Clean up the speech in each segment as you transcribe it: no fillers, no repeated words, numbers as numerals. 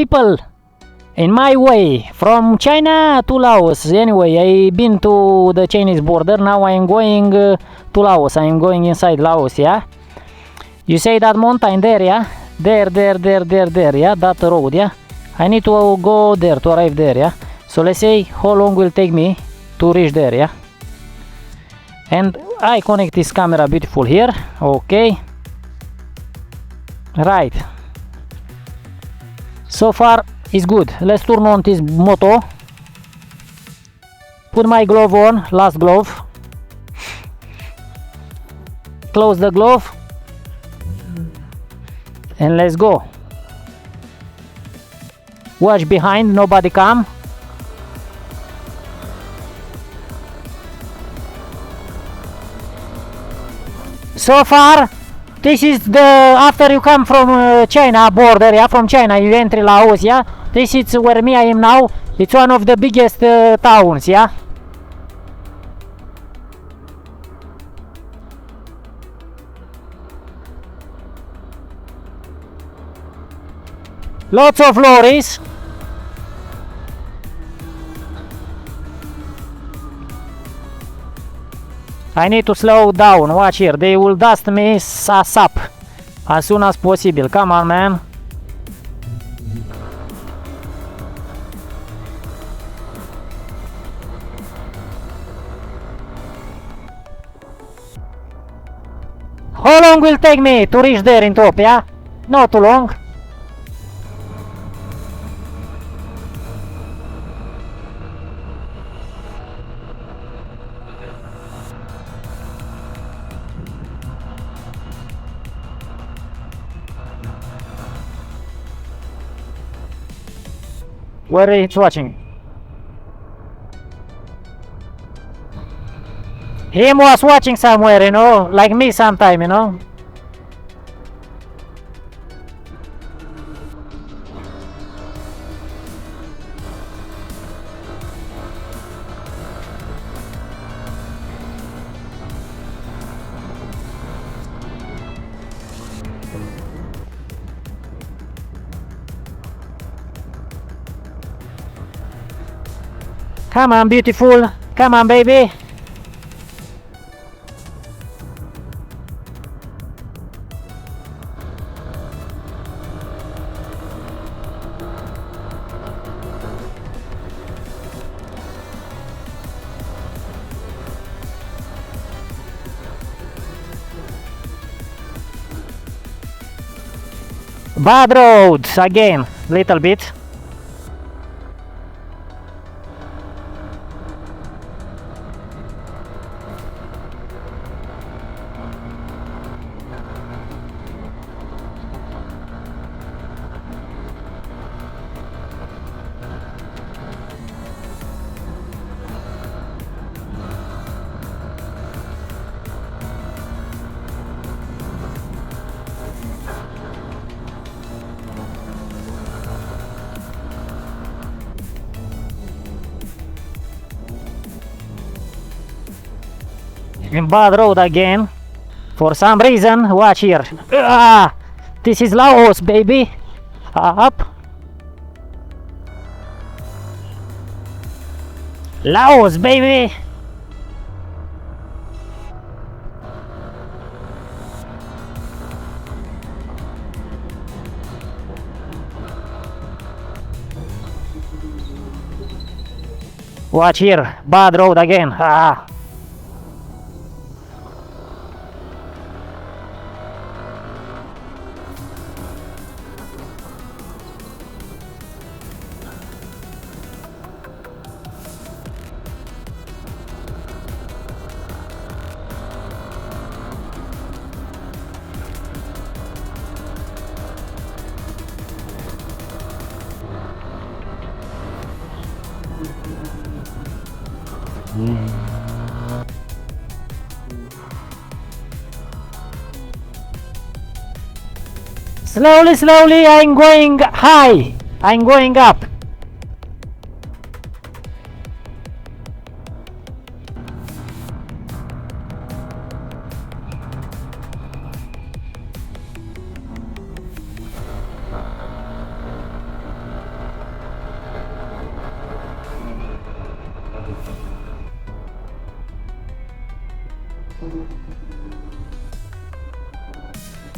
people in my way from China to Laos. Anyway, I've been to the Chinese border. Now I'm going to Laos. I'm going inside Laos, yeah? You say that mountain there, yeah? There, yeah? That road, yeah? I need to go there to arrive there, yeah? So let's say how long will take me to reach there, yeah? And I connect this camera beautiful here. Okay. Right. So far it's good. Let's turn on this moto. Put my glove on, last glove. Close the glove. And let's go. Watch behind, nobody come. So far, this is the after you come from China border, yeah, from China you enter Laos, yeah. This is where I am now. It's one of the biggest towns, yeah. Lots of lorries. I need to slow down. Watch here. They will dust me ass up as soon as possible. Come on, man. How long will take me to reach there in top, yeah? Not too long. Where it's watching. Him was watching somewhere, you know, like me sometime, you know. Come on, beautiful. Come on, baby. Bad roads again, little bit. In bad road again. For some reason, watch here. This is Laos, baby. Up. Laos, baby. Watch here. Bad road again. Slowly, slowly, I'm going high. I'm going up.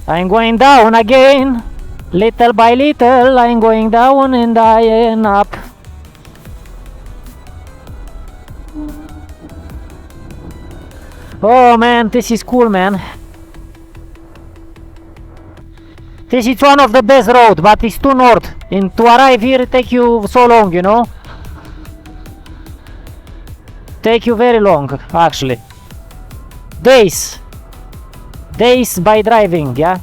I'm going down again. Little by little, I'm going down and I am up. Oh man, this is cool, man. This is one of the best roads, but it's too north. And to arrive here take you so long, you know. Take you very long, actually. Days by driving, yeah.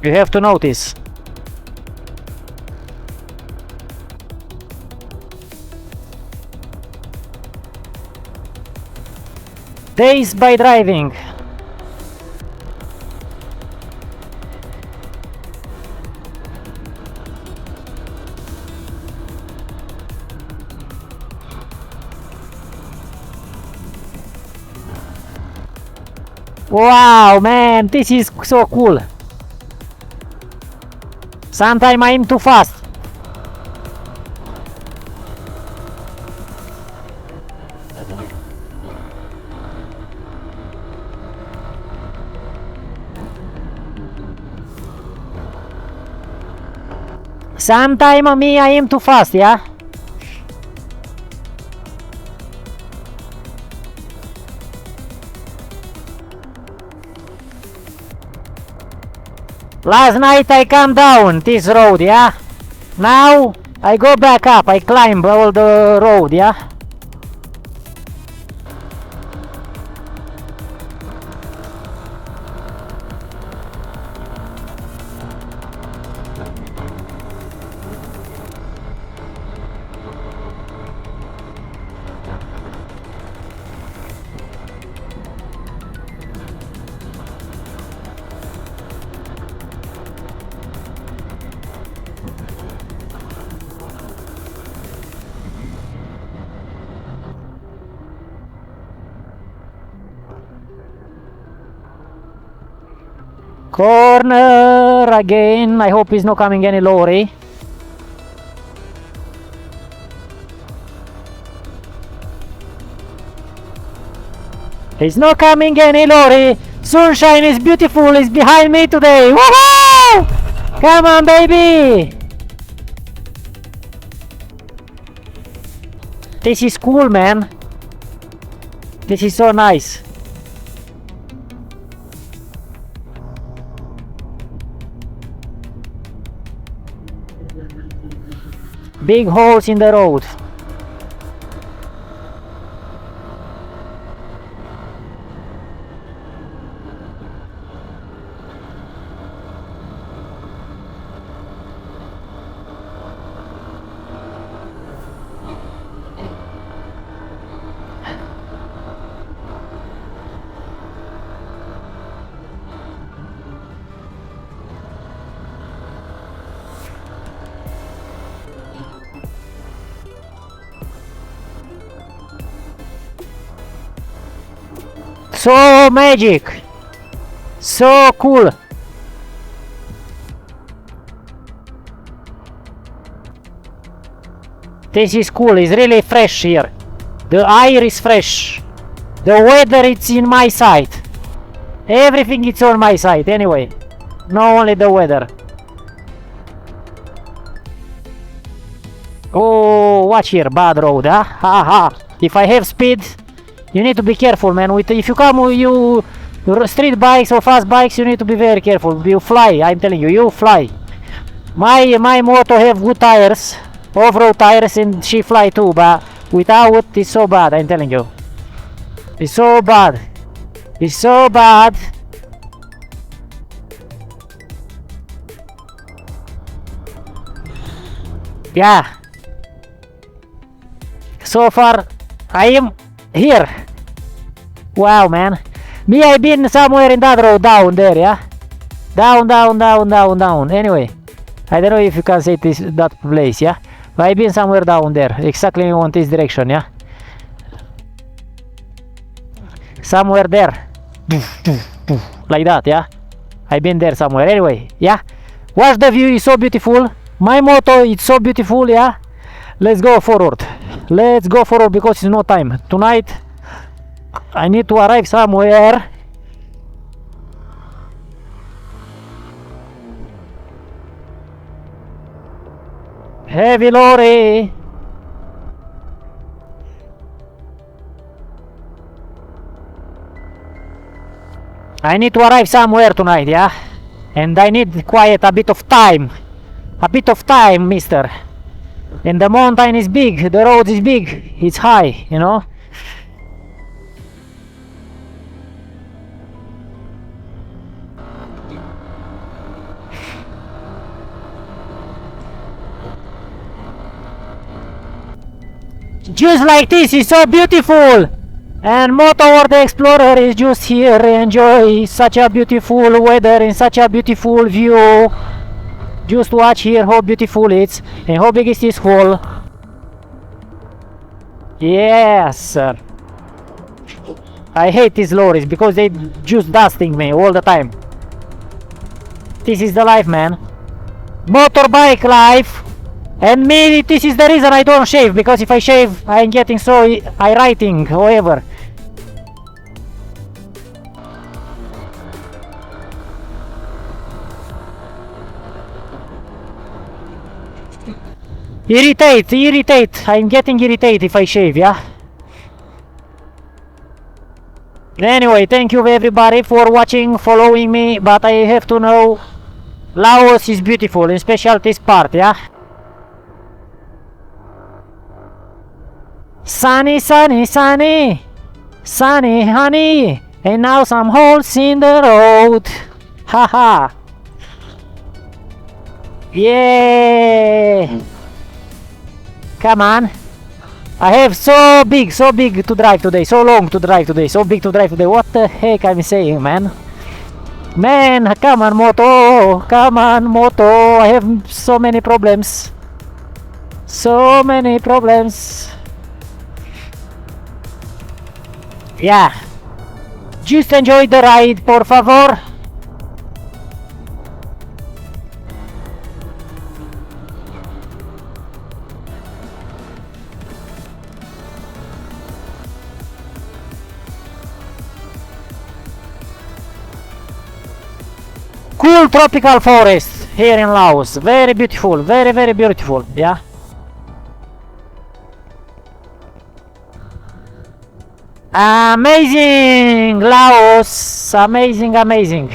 You have to notice. Days by driving. Wow, man, this is so cool. Sometimes I'm too fast. Sometimes me, I am too fast, yeah? Last night I come down this road, yeah? Now I go back up, I climb all the road, yeah? Corner again. I hope he's not coming any lorry. He's not coming any lorry. Sunshine is beautiful. Is behind me today. Woohoo! Come on, baby. This is cool, man. This is so nice. Big holes in the road. So magic, so cool. This is cool. It's really fresh here. The air is fresh. The weather it's in my side. Everything is on my side anyway. Not only the weather. Oh, watch here, bad road, huh? Ha ha. If I have speed, you need to be careful, man. If you come with you street bikes or fast bikes, you need to be very careful. You fly, I'm telling you, you fly. My moto have good tires, off-road tires, and she fly too, but without it's so bad, I'm telling you. It's so bad. It's so bad. Yeah. So far, I am here. Wow, man. Me, I've been somewhere in that road down there, yeah? Down. Anyway, I don't know if you can say this, that place, yeah? But I've been somewhere down there, exactly on this direction, yeah? Somewhere there. Like that, yeah? I've been there somewhere. Anyway, yeah? Watch the view, it's so beautiful. My moto, it's so beautiful, yeah? Let's go forward. Let's go forward because it's no time. Tonight, I need to arrive somewhere. Heavy lorry. I need to arrive somewhere tonight, yeah? And I need quiet, a bit of time. A bit of time, mister. And the mountain is big, the road is big, it's high, you know? Just like this is so beautiful! And Moto the Explorer is just here, enjoy such a beautiful weather and such a beautiful view. Just watch here how beautiful it's and how big is this hole. Yes, sir. I hate these lorries because they just dusting me all the time. This is the life, man. Motorbike life. And me, this is the reason I don't shave, because if I shave, I'm getting so irritating, however. Irritate, I'm getting irritated if I shave, yeah? Anyway, thank you everybody for watching, following me, but I have to know, Laos is beautiful, especially this part, yeah? Sunny, sunny, sunny, sunny, honey, and now some holes in the road, haha. Yeah. Come on. I have so big to drive today, so long to drive today, so big to drive today. What the heck I'm saying, man? Man, come on, Moto. Come on, Moto. I have so many problems. So many problems. Yeah. Just enjoy the ride, por favor. Cool tropical forest here in Laos. Very beautiful, very beautiful, yeah. Amazing Laos, amazing.